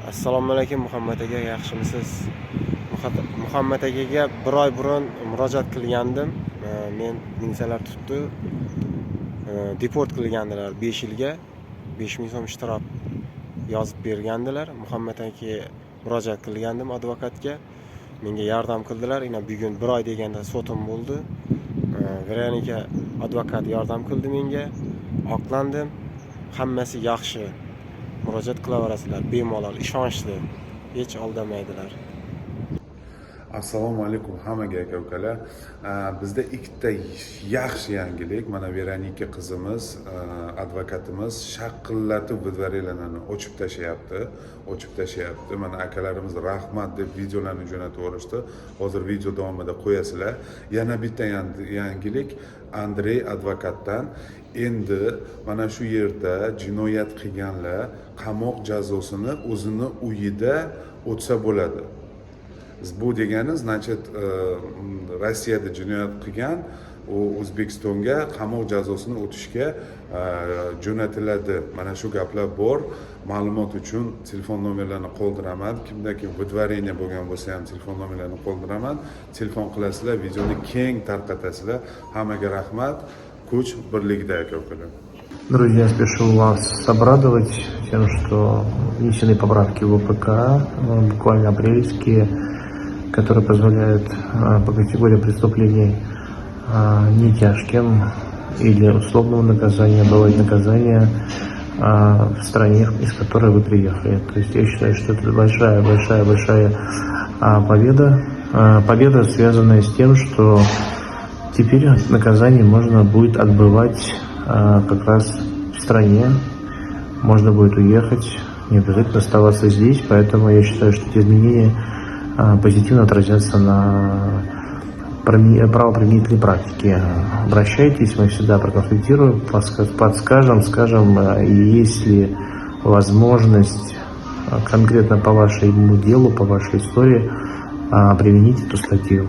Assalomu alaykum Muhammad aka, yaxshimisiz? Muhammad akaga bir oy burun murojaat qilgandim. Men mingsalar tutdi. Deport qilgandilar 5 yilga 5000 so'm ishtiroq yozib bergandilar. Muhammad akaga murojaat qilgandim advokatga. Menga yordam qildilar. Yana bugun bir oy deganda sotim bo'ldi. Veronika advokat yordam qildi menga. Oqlandim. Hammasi yaxshi. Murojaat qilaverasizlar, bemalol, ishonchli, hech aldamaydilar. Assalomu alaykum hammaga aka-ukalar. Bizda ikkita yaxshi yangilik. Mana Veronika qizimiz, advokatimiz shaqillatib vidvariylarni ochib tashlayapti. Mana akalarimiz rahmat deb videolarni jo'natib yuborishdi. Hozir video davomida qo'yasizlar. Yana bitta yangilik Andrey advokatdan. Endi mana shu yerda jinoyat qilganlar qamoq jazosini o'zini uyida o'tsa bo'ladi. Bu degani, значит, Rossiyada jinoyat qilgan, u O'zbekistonga qamoq jazosini o'tishga jo'natiladi. Mana shu gaplar bor. Ma'lumot uchun telefon nomerlarini qoldiraman. Kimda-kim vidvareniya bo'lgan bo'lsa ham telefon nomerlarini qoldiraman. Telefon qilasizlar, videoni keng tarqatasizlar. Hammaga rahmat. Kuch birlikda aka-ukalar. Друзья, спешу вас обрадовать тем, что внесены поправки в УПК, буквально апрельские, которые позволяют по категории преступлений не тяжким или условного наказания бывать наказание в стране, из которой вы приехали. То есть я считаю, что это большая победа. Победа, связанная с тем, что теперь наказание можно будет отбывать как раз в стране, можно будет уехать, не обязательно оставаться здесь, поэтому я считаю, что эти изменения позитивно отразятся на правоприменительной практике. Обращайтесь, мы всегда проконсультируем, подскажем, скажем, есть ли возможность конкретно по вашему делу, по вашей истории применить эту статью.